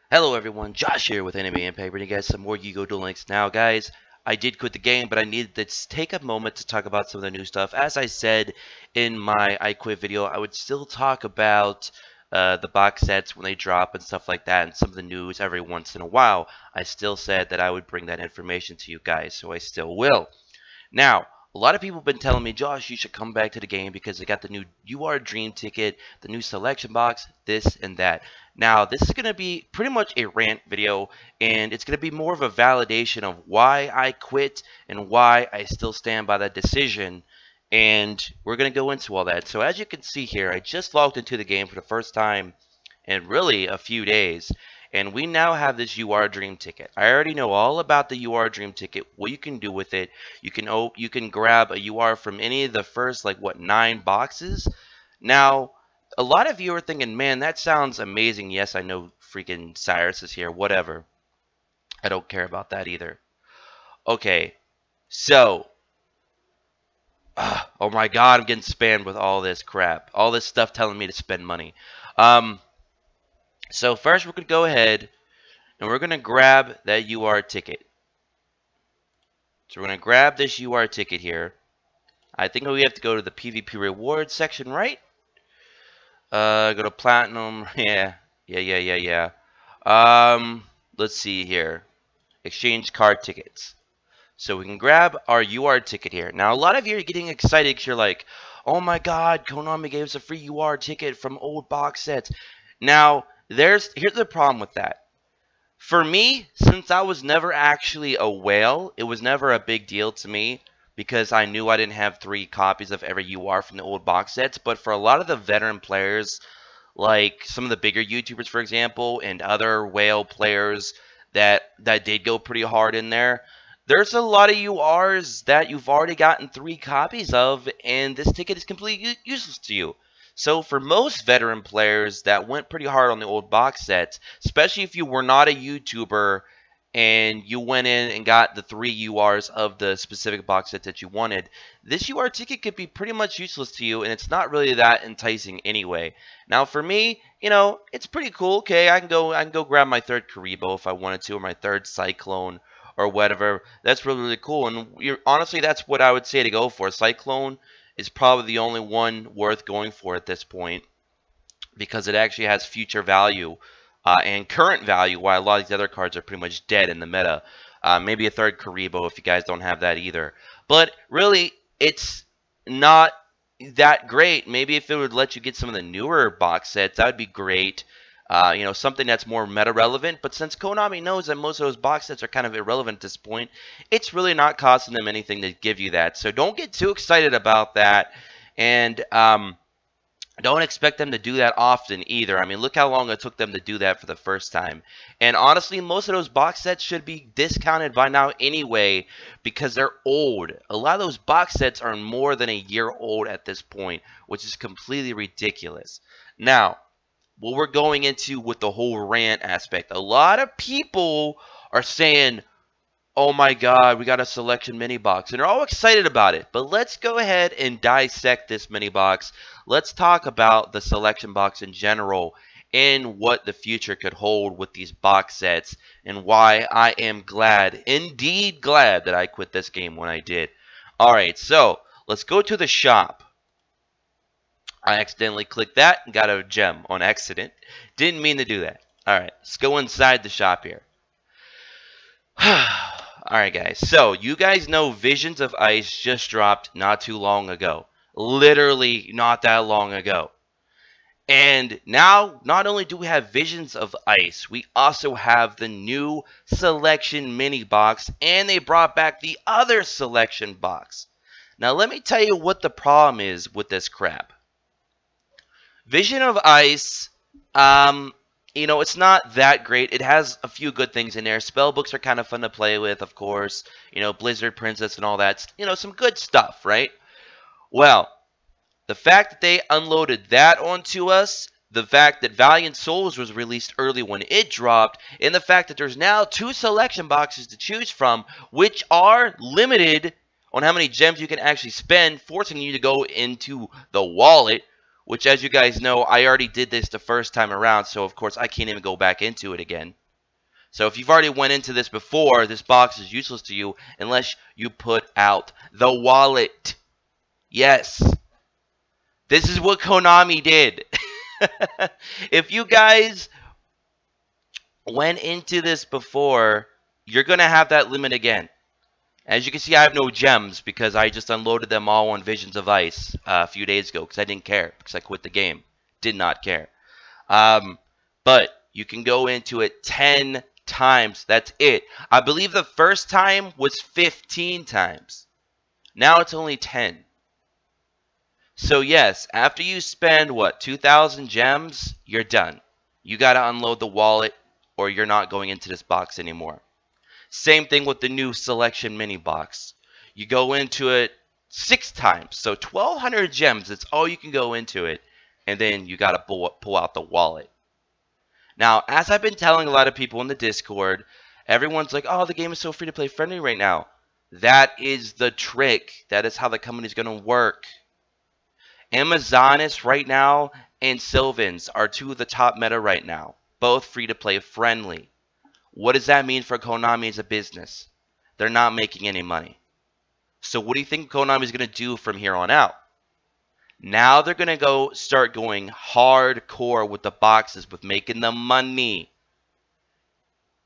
Hello everyone, Josh here with Anime Impact, bringing you guys some more Yu-Gi-Oh! Duel Links. Now guys, I did quit the game, but I needed to take a moment to talk about some of the new stuff. As I said in my I Quit video, I would still talk about the box sets when they drop and stuff like that, and some of the news every once in a while. I still said that I would bring that information to you guys, so I still will. Now, a lot of people have been telling me, Josh, you should come back to the game because they got the new UR Dream ticket, the new selection box, this and that. Now, this is going to be pretty much a rant video, and it's going to be more of a validation of why I quit and why I still stand by that decision. And we're going to go into all that. So as you can see here, I just logged into the game for the first time in really a few days. And we now have this UR Dream ticket. I already know all about the UR Dream ticket, what you can do with it. You can grab a UR from any of the first, like, what, 9 boxes? Now, a lot of you are thinking, man, that sounds amazing. Yes, I know freaking Cyrus is here, whatever. I don't care about that either. Okay, so, oh my god, I'm getting spammed with all this crap. All this stuff telling me to spend money. So first we're going to go ahead and we're going to grab that UR ticket. So we're going to grab this UR ticket here. I think we have to go to the PvP rewards section, right? Go to platinum. Yeah. Let's see here. Exchange card tickets. So we can grab our UR ticket here. Now, a lot of you are getting excited because you're like, oh my god, Konami gave us a free UR ticket from old box sets. Now, here's the problem with that. For me, since I was never actually a whale, it was never a big deal to me because I knew I didn't have 3 copies of every UR from the old box sets. But for a lot of the veteran players, like some of the bigger YouTubers, for example, and other whale players that did go pretty hard in there, there's a lot of URs that you've already gotten 3 copies of, and this ticket is completely useless to you. So for most veteran players that went pretty hard on the old box sets, especially if you were not a YouTuber and you went in and got the 3 URs of the specific box set that you wanted, this UR ticket could be pretty much useless to you, and it's not really that enticing anyway. Now for me, you know, it's pretty cool. Okay, I can go grab my 3rd Karibo if I wanted to, or my 3rd Cyclone or whatever. That's really cool, and honestly, that's what I would say to go for. Cyclone is probably the only one worth going for at this point because it actually has future value and current value, while a lot of these other cards are pretty much dead in the meta. Maybe a 3rd Karibo if you guys don't have that either. But really, it's not that great. Maybe if it would let you get some of the newer box sets, that would be great. You know, something that's more meta relevant. But since Konami knows that most of those box sets are kind of irrelevant at this point, it's really not costing them anything to give you that. So don't get too excited about that. And don't expect them to do that often either. I mean, look how long it took them to do that for the first time. And honestly, most of those box sets should be discounted by now anyway because they're old. A lot of those box sets are more than a year old at this point, which is completely ridiculous. Now, what we're going into with the whole rant aspect, a lot of people are saying, oh my god, we got a selection mini box, and they're all excited about it. But let's go ahead and dissect this mini box. Let's talk about the selection box in general and what the future could hold with these box sets and why I am glad, indeed glad, that I quit this game when I did. Alright, so let's go to the shop. I accidentally clicked that and got a gem on accident. Didn't mean to do that. Alright, let's go inside the shop here. Alright guys, so you guys know Visions of Ice just dropped not too long ago. Literally not that long ago. And now, not only do we have Visions of Ice, we also have the new Selection Mini Box, and they brought back the other Selection Box. Now let me tell you what the problem is with this crap. Vision of Ice, you know, it's not that great. It has a few good things in there. Spellbooks are kind of fun to play with, of course. You know, Blizzard Princess and all that. You know, some good stuff, right? Well, the fact that they unloaded that onto us, the fact that Valiant Souls was released early when it dropped, and the fact that there's now 2 selection boxes to choose from, which are limited on how many gems you can actually spend, forcing you to go into the wallet, which, as you guys know, I already did this the first time around, so of course I can't even go back into it again. So if you've already went into this before, this box is useless to you unless you put out the wallet. Yes. This is what Konami did. If you guys went into this before, you're going to have that limit again. As you can see, I have no gems because I just unloaded them all on Visions of Ice a few days ago because I didn't care because I quit the game. Did not care. But you can go into it 10 times. That's it. I believe the first time was 15 times. Now it's only 10. So yes, after you spend, what, 2,000 gems, you're done. You got to unload the wallet or you're not going into this box anymore. Same thing with the new selection mini box. You go into it 6 times. So 1,200 gems, that's all you can go into it. And then you got to pull out the wallet. Now, as I've been telling a lot of people in the Discord, everyone's like, oh, the game is so free to play friendly right now. That is the trick. That is how the company is going to work. Amazonis right now and Sylvans are 2 of the top meta right now. Both free to play friendly. What does that mean for Konami as a business? They're not making any money. So what do you think Konami is going to do from here on out? Now they're going to start going hardcore with the boxes, with making the money.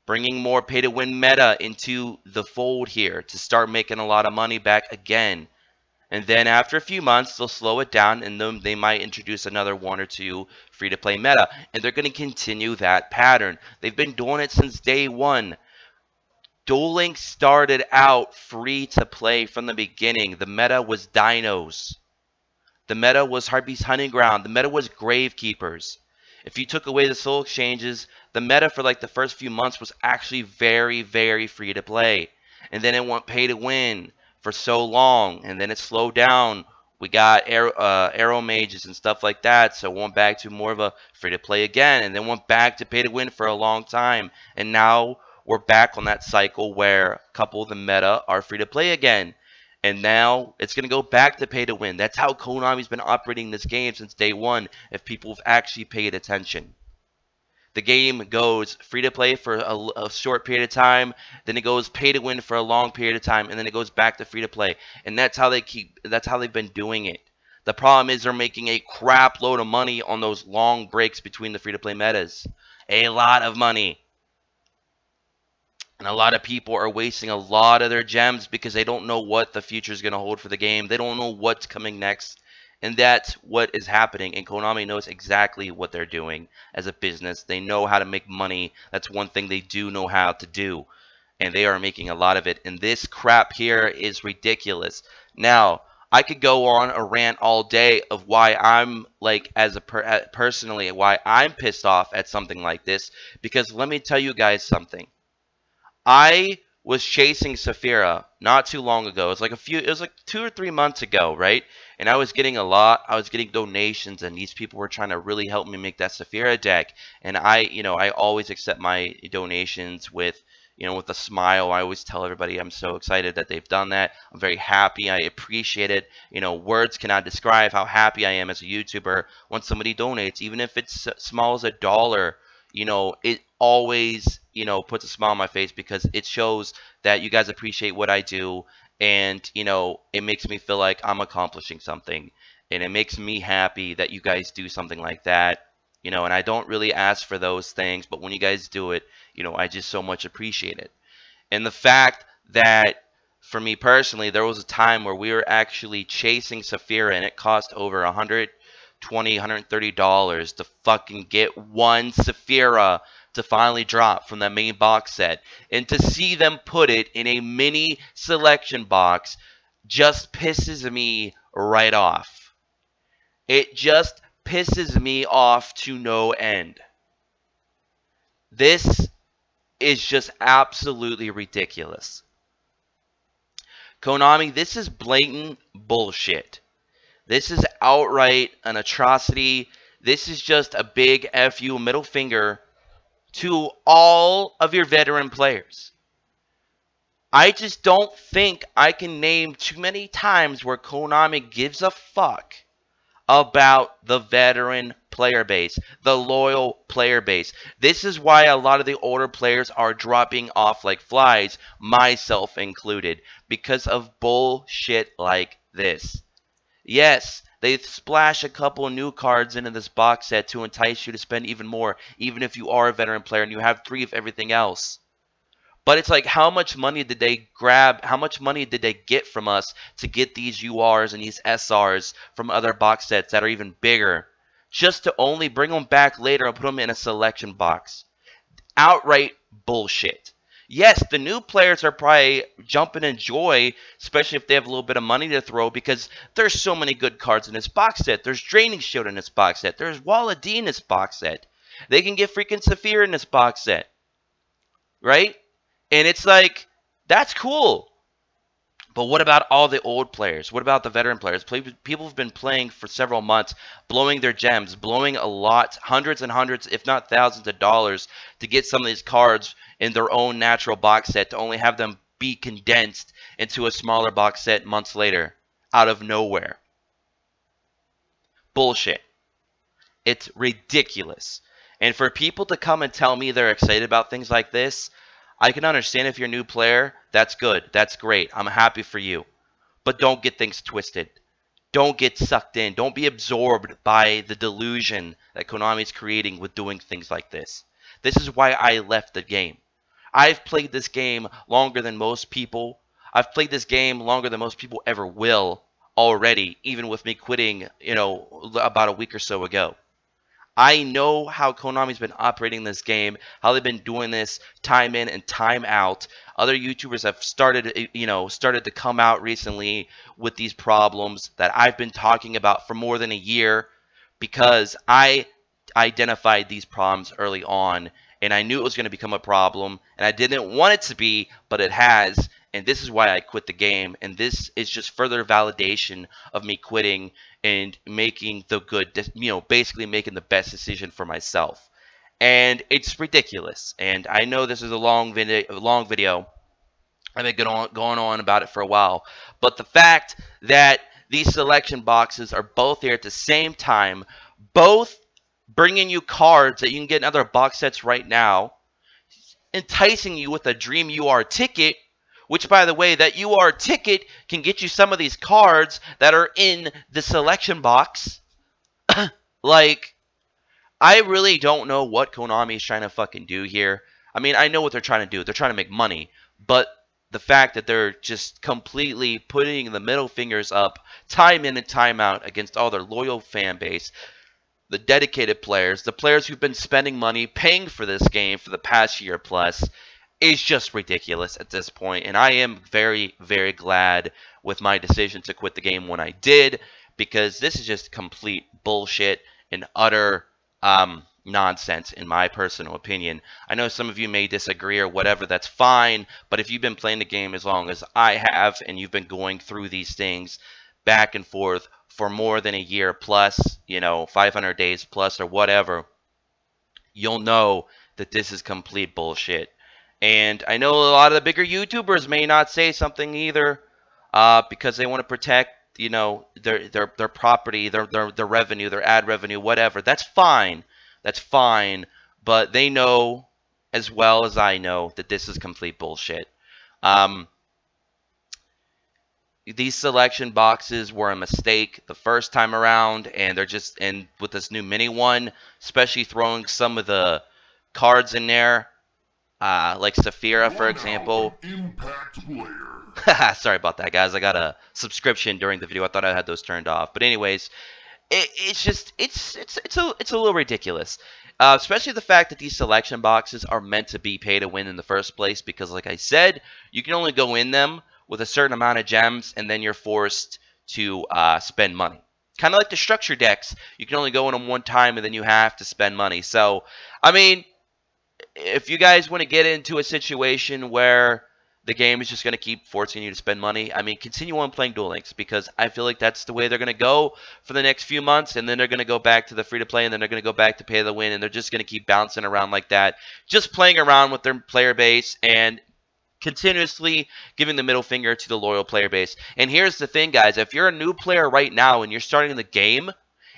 Bringing more pay-to-win meta into the fold here to start making a lot of money back again. And then after a few months, they'll slow it down and then they might introduce another 1 or 2 free-to-play meta. And they're going to continue that pattern. They've been doing it since day 1. Dueling started out free-to-play from the beginning. The meta was dinos. The meta was Harpy's Hunting Ground. The meta was Gravekeepers. If you took away the soul exchanges, the meta for like the first few months was actually very, very free-to-play. And then it went pay-to-win for so long, and then it slowed down. We got arrow mages and stuff like that, so it went back to more of a free-to-play again, and then went back to pay-to-win for a long time. And now we're back on that cycle where a couple of the meta are free-to-play again. And now it's going to go back to pay-to-win. That's how Konami's been operating this game since day 1, if people have actually paid attention. The game goes free-to-play for a short period of time, then it goes pay-to-win for a long period of time, and then it goes back to free-to-play. And that's how they've been doing it. The problem is they're making a crap load of money on those long breaks between the free-to-play metas. A lot of money. And a lot of people are wasting a lot of their gems because they don't know what the future is going to hold for the game. They don't know what's coming next. And that's what is happening. And Konami knows exactly what they're doing as a business. They know how to make money. That's one thing they do know how to do. And they are making a lot of it. And this crap here is ridiculous. Now, I could go on a rant all day of why I'm, like, personally, why I'm pissed off at something like this. Because let me tell you guys something. I was chasing Saphira not too long ago. It was like 2 or 3 months ago, right? And I was getting donations, and these people were trying to really help me make that Saphira deck. And I always accept my donations with a smile. I always tell everybody I'm so excited that they've done that. I'm very happy. I appreciate it. Words cannot describe how happy I am as a YouTuber when somebody donates, even if it's small as $1. It always, puts a smile on my face because it shows that you guys appreciate what I do. And, it makes me feel like I'm accomplishing something. And it makes me happy that you guys do something like that. And I don't really ask for those things. But when you guys do it, I just so much appreciate it. And the fact that, for me personally, there was a time where we were actually chasing Saphira and it cost over $120, $130 to fucking get one Saphira to finally drop from that main box set. And to see them put it in a mini selection box just pisses me right off. It just pisses me off to no end. This is just absolutely ridiculous. Konami, this is blatant bullshit. This is outright an atrocity. This is just a big F you, middle finger to all of your veteran players. I just don't think I can name too many times where Konami gives a fuck about the veteran player base, the loyal player base. This is why a lot of the older players are dropping off like flies, myself included, because of bullshit like this. Yes, they splash a couple new cards into this box set to entice you to spend even more, even if you are a veteran player and you have 3 of everything else. But it's like, how much money did they grab? How much money did they get from us to get these URs and these SRs from other box sets that are even bigger? Just to only bring them back later and put them in a selection box. Outright bullshit. Yes, the new players are probably jumping in joy, especially if they have a little bit of money to throw, because there's so many good cards in this box set. There's Draining Shield in this box set. There's Wall of D in this box set. They can get freaking Saphir in this box set. Right? And it's like, that's cool. But what about all the old players? What about the veteran players? People have been playing for several months, blowing their gems, blowing a lot, hundreds and hundreds, if not thousands of dollars to get some of these cards in their own natural box set, to only have them be condensed into a smaller box set months later, out of nowhere. Bullshit. It's ridiculous. And for people to come and tell me they're excited about things like this, I can understand if you're a new player. That's good. That's great. I'm happy for you. But don't get things twisted. Don't get sucked in. Don't be absorbed by the delusion that Konami's creating with doing things like this. This is why I left the game. I've played this game longer than most people. I've played this game longer than most people ever will already, even with me quitting, about a week or so ago. I know how Konami's been operating this game, how they've been doing this time in and time out. Other YouTubers have started to come out recently with these problems that I've been talking about for more than a year, because I identified these problems early on, and I knew it was going to become a problem, and I didn't want it to be, but it has. And this is why I quit the game, and this is just further validation of me quitting and making the good, basically making the best decision for myself. And it's ridiculous. And I know this is a long video. I've been going on about it for a while. But the fact that these selection boxes are both here at the same time, both bringing you cards that you can get in other box sets right now, enticing you with a Dream UR ticket, which, by the way, that UR ticket can get you some of these cards that are in the selection box. Like, I really don't know what Konami is trying to fucking do here. I mean, I know what they're trying to do. They're trying to make money. But the fact that they're just completely putting the middle fingers up time in and time out against all their loyal fan base, the dedicated players, the players who've been spending money, paying for this game for the past year plus, is just ridiculous at this point. And I am very, very glad with my decision to quit the game when I did, because this is just complete bullshit and utter nonsense in my personal opinion. I know some of you may disagree or whatever, that's fine, but if you've been playing the game as long as I have, and you've been going through these things back and forth for more than a year plus, 500 days plus or whatever, you'll know that this is complete bullshit. And I know a lot of the bigger YouTubers may not say something either, because they want to protect, their property, their revenue, their ad revenue, whatever. That's fine. That's fine. But they know as well as I know that this is complete bullshit. These selection boxes were a mistake the first time around, and and with this new mini one, especially throwing some of the cards in there, like Saphira, for example. Sorry about that, guys. I got a subscription during the video. I thought I had those turned off. But anyways, it's a little ridiculous. Especially the fact that these selection boxes are meant to be pay to win in the first place, because like I said, you can only go in them with a certain amount of gems, and then you're forced to spend money. Kind of like the structure decks. You can only go in them one time, and then you have to spend money. So, I mean, if you guys want to get into a situation where the game is just going to keep forcing you to spend money, I mean, continue on playing Duel Links, because I feel like that's the way they're going to go for the next few months, and then they're going to go back to the free-to-play, and then they're going to go back to pay to win, and they're just going to keep bouncing around like that, just playing around with their player base and continuously giving the middle finger to the loyal player base. And here's the thing, guys. If you're a new player right now and you're starting the game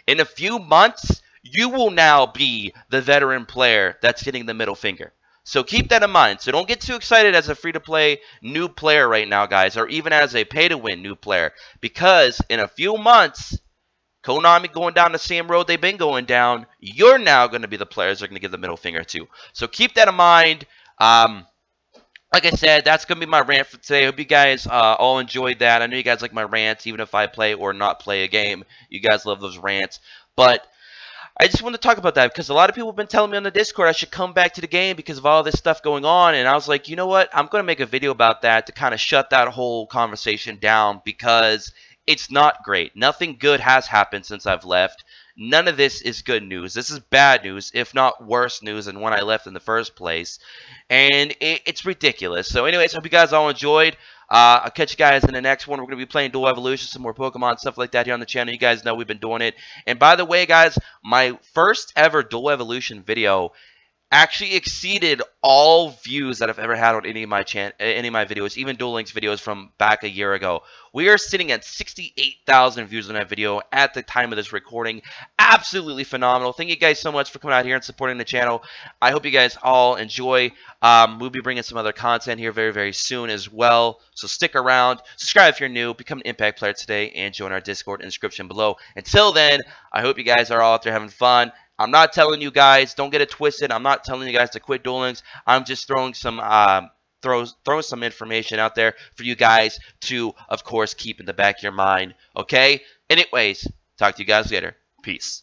In a few months, you will now be the veteran player that's getting the middle finger. So keep that in mind. So don't get too excited as a free-to-play new player right now, guys, or even as a pay-to-win new player, because in a few months, Konami going down the same road they've been going down, you're now going to be the players they're going to give the middle finger to. So keep that in mind. Like I said, that's going to be my rant for today. I hope you guys all enjoyed that. I know you guys like my rants, even if I play or not play a game. You guys love those rants. But I just want to talk about that because a lot of people have been telling me on the Discord I should come back to the game because of all this stuff going on. And I was like, you know what? I'm going to make a video about that to kind of shut that whole conversation down because it's not great. Nothing good has happened since I've left. None of this is good news. This is bad news, if not worse news than when I left in the first place. And it's ridiculous. So anyways, hope you guys all enjoyed. I'll catch you guys in the next one. We're going to be playing Duel Evolution, some more Pokemon, stuff like that here on the channel. You guys know we've been doing it. And by the way, guys, my first ever Duel Evolution video actually exceeded all views that I've ever had on any of my videos, even Duel Links videos from back a year ago. We are sitting at 68,000 views on that video at the time of this recording. Absolutely phenomenal. Thank you guys so much for coming out here and supporting the channel. I hope you guys all enjoy. We'll be bringing some other content here very, very soon as well. So stick around. Subscribe if you're new. Become an Impact player today and join our Discord in the description below. Until then, I hope you guys are all out there having fun. I'm not telling you guys, don't get it twisted. I'm not telling you guys to quit Duel Links. I'm just throwing some some information out there for you guys to, of course, keep in the back of your mind. Okay? Anyways, talk to you guys later. Peace.